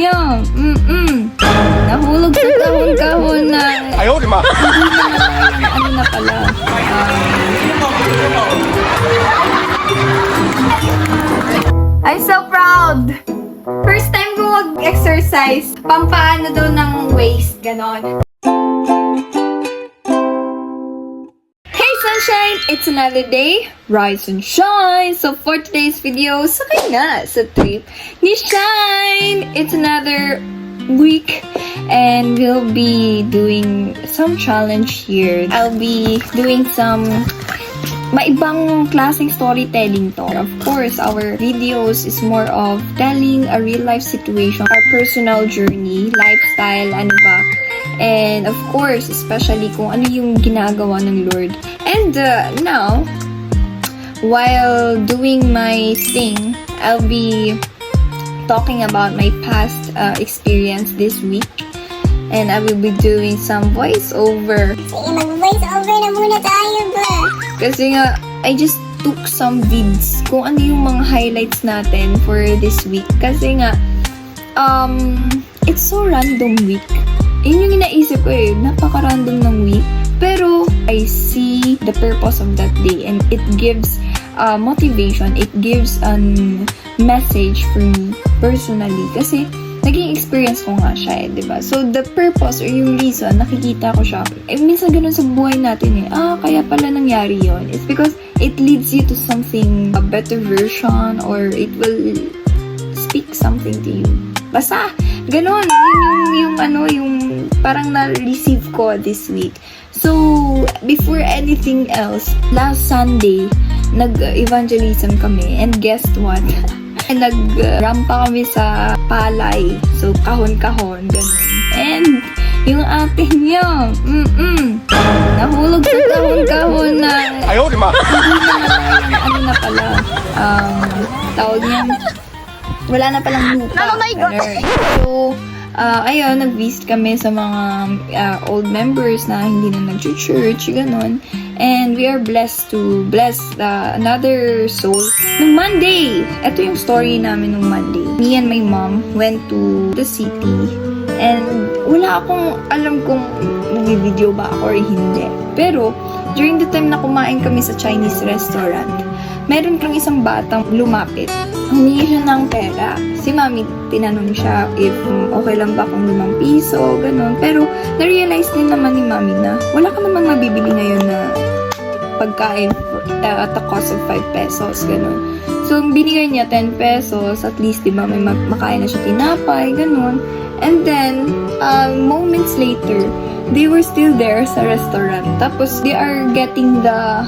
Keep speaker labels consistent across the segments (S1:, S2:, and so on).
S1: niya. Nahulog sa kahon-kahon na.
S2: Ayaw, di ma.
S1: Hindi na ano na pala. I'm so proud! First time ko mag-exercise. Pampaano daw ng waist, ganon. Hey sunshine! It's another day. Rise and shine! So for today's video, sakay nga sa trip ni Shine! It's another week and we'll be doing some challenge here. I'll be doing some maibang klaseng storytelling to. Of course, our videos is more of telling a real life situation, our personal journey, lifestyle, ano ba. And of course, especially kung ano yung ginagawa ng Lord. And now, while doing my thing, I'll be talking about my past experience this week. And I will be doing some voiceover.
S3: Sige, mag-voiceover na muna tayo ba?
S1: Kasi nga, I just took some vids kung ano yung mga highlights natin for this week. Kasi nga, it's so random week. Yun yung inaisip ko eh, napaka-random ng week. Pero, I see the purpose of that day and it gives motivation, it gives a message for me personally. Kasi, naging experience ko nga siya eh, diba? So, the purpose or yung reason, nakikita ko siya. Eh, minsan ganun sa buhay natin eh. Kaya pala nangyari yon. It's because it leads you to something, a better version, or it will speak something to you. Basta, ganun. Yun yung parang na-receive ko this week. So, before anything else, last Sunday, nag-evangelism kami. And guess what? Nag-rampa kami sa palay. So, kahon-kahon, ganun. And, yung ate niya, nahulog sa kahon-kahon na.
S2: Ayaw, di ma.
S1: Hindi na ano na pala. Tawag niya, wala na palang lupa.
S3: Oh my God!
S1: Ganun. So, ayun, nag-visit kami sa mga old members na hindi na nag-church, gano'n. And we are blessed to bless another soul. Nung Monday, ito yung story namin nung Monday. Me and my mom went to the city. And wala akong alam kung mag-video ba ako or hindi. Pero, during the time na kumain kami sa Chinese restaurant, meron kang isang batang lumapit. Humingi siya ng pera. Si mami, tinanong siya if okay lang ba kung 5 piso, ganun. Pero, na-realize din naman ni mami na wala ka namang mabibili ngayon na pagkain at the cost of 5 pesos, ganun. So, binigay niya 10 pesos, at least, di ba, may makain na siya tinapay, ganun. And then, moments later, they were still there sa restaurant. Tapos, they are getting the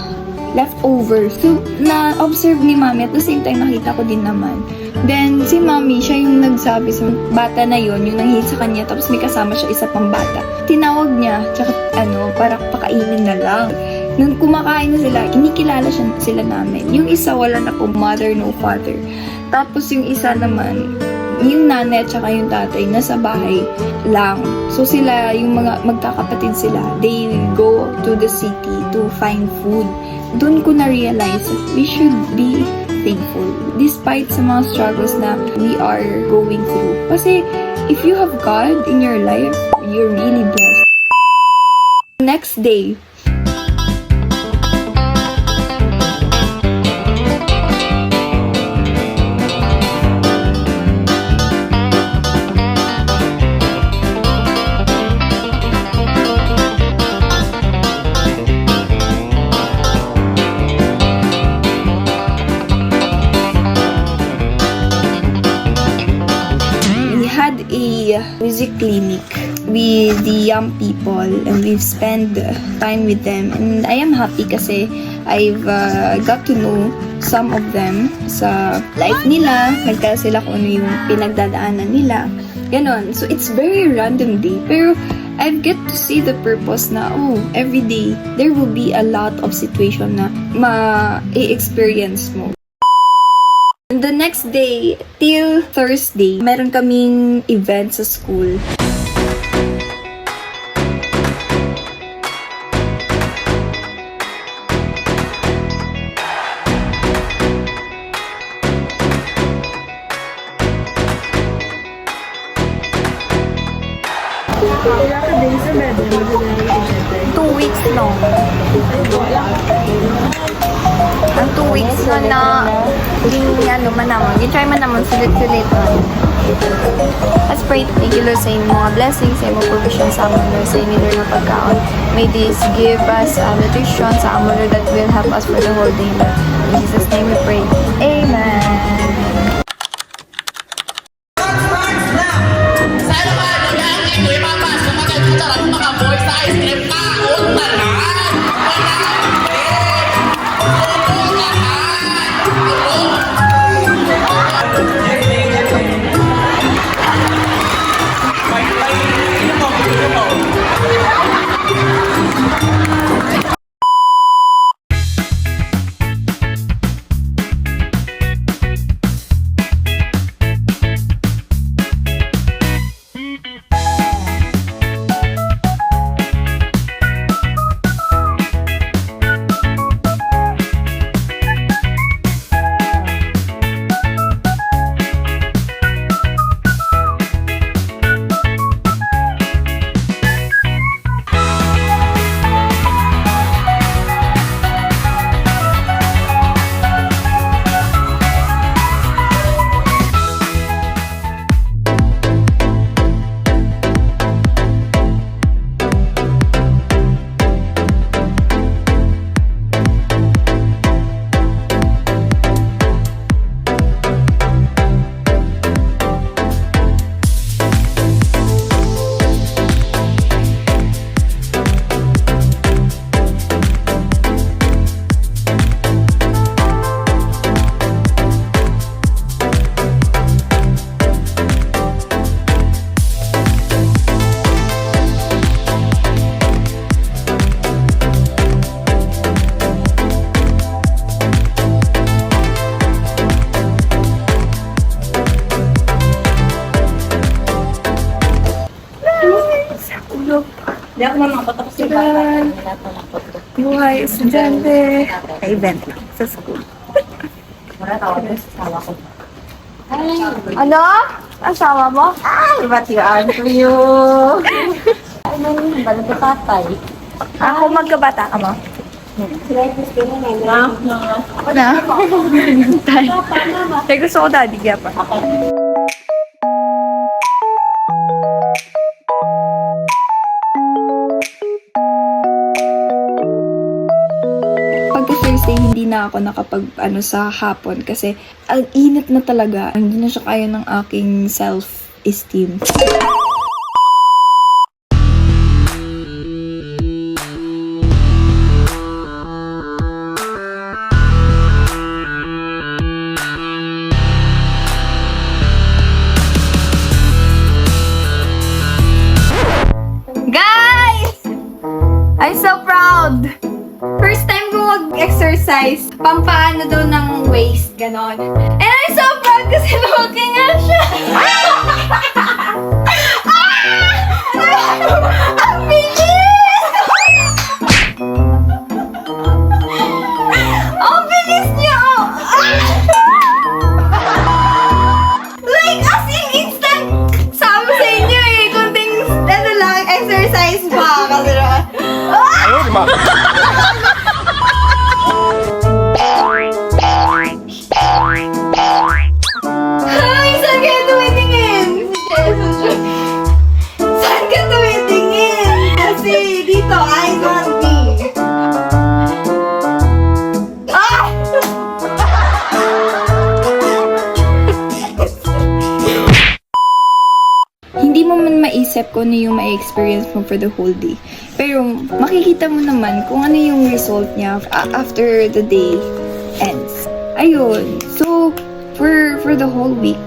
S1: leftovers. So, na-observe ni mami at the same time nakita ko din naman. Then, si mami, siya yung nagsabi sa bata na yon, yung nanghihit sa kanya, tapos may kasama siya isa pang bata. Tinawag niya, tsaka para pakainin na lang. Nung kumakain na sila, kinikilala sila namin. Yung isa, wala na po mother, no father. Tapos yung isa naman, yung nanay at saka yung tatay, nasa bahay lang. So sila, yung mga magkakapatid sila, they go to the city to find food. Doon ko na-realize that we should be thankful despite sa mga struggles na we are going through. Kasi if you have God in your life, you're really blessed. Next day, a music clinic with the young people and we've spent time with them, and I am happy kasi I've got to know some of them sa life nila, nagtala sila kung ano yung pinagdadaanan nila, ganon. So it's very random day, pero I get to see the purpose na, every day there will be a lot of situation na ma-experience mo. The next day, till Thursday, meron kaming event sa school. 2 weeks long. Ang 2 weeks na ano man naman. I-try man naman sulit-sulit. Let's pray. Thank you, Lord, sa inyong mga blessings, sa inyong provision sa amin, Lord, sa inyong Lord na pagkaon. May this give us nutrition sa amin, Lord, that will help us for the whole day, Lord. In Jesus' name we pray. Amen.
S2: Hindi ako naman patapos yung bata.
S1: Buhay, estudyante. Ka-event lang sa school.
S2: Mara tawag ko sa asawa ko.
S1: Ano? Asawa mo?
S2: Ay, ba't yan to you? Ay, nang balik ko tatay.
S1: Ako magkabata ka mo?
S2: Sila yung gusto mo na.
S1: Na? Kaya gusto ko daddy kaya pa. Pagka Thursday, hindi na ako nakapag sa hapon kasi ang init na talaga. Hindi na siya kaya ng aking self-esteem. Guys! I'm so proud! First time ko mag-exercise, pampaano daw ng waist, ganon. And I'm so proud kasi lumaki nga siya. Ang bilis! Ang bilis niya! Like, as in instant, sabi sa inyo eh, kunting, exercise pa. Kasi Ay, saan kaya tumitingin? Saan ka tumitingin? Kasi dito, I don't me. Ah! Hindi mo man maisip kung ano yung ma-experience mo for the whole day. Pero makikita mo naman kung ano yung result niya after the day ends. Ayun. So, for the whole week,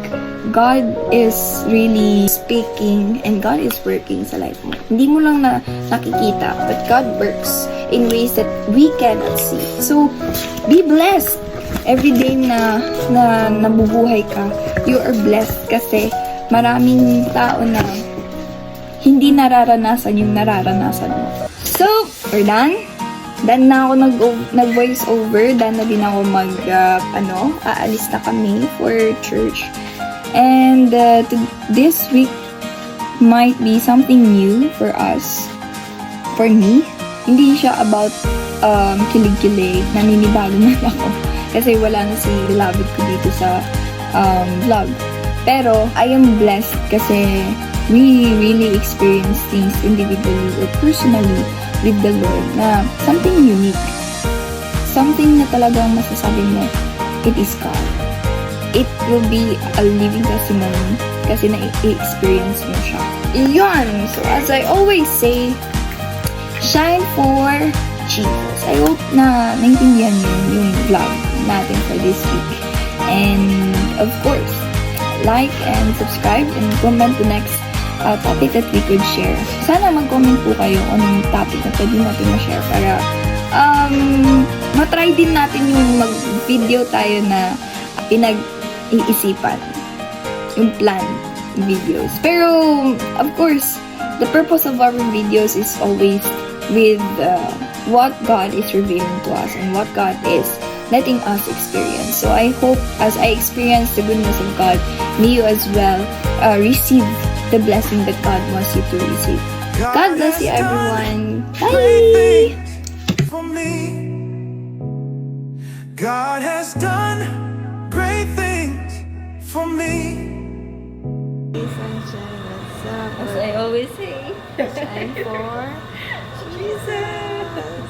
S1: God is really speaking and God is working sa life mo. Hindi mo lang nakikita, but God works in ways that we cannot see. So, be blessed. Every day na nabubuhay ka, you are blessed kasi maraming tao na hindi nararanasan yung nararanasan mo. So, we're done. Done na ako nag-voice over. Done na din ako aalis na kami for church. And this week, might be something new for us. For me, hindi siya about kilig-kilig, naninibago man ako. Kasi wala na si beloved ko dito sa vlog. Pero, I am blessed kasi we really experience things individually or personally with the Lord na something unique. Something na talagang masasabi mo, it is God. It will be a living testimony kasi na-experience mo siya. Yun! So, as I always say, shine for Jesus. I hope na naintindihan niyo yung vlog natin for this week. And, of course, like and subscribe and comment the next topic that we could share. Sana mag-comment po kayo kung anong topic na pwede natin ma-share para matry din natin yung mag-video tayo na pinag-iisipan. Yung plan videos. Pero, of course, the purpose of our videos is always with what God is revealing to us and what God is letting us experience. So I hope as I experience the goodness of God, may you as well receive the blessing that God wants you to receive. God bless you, everyone. Bye!
S4: For me, God has done great things for me.
S1: As I always say,
S2: Shine for
S1: Jesus.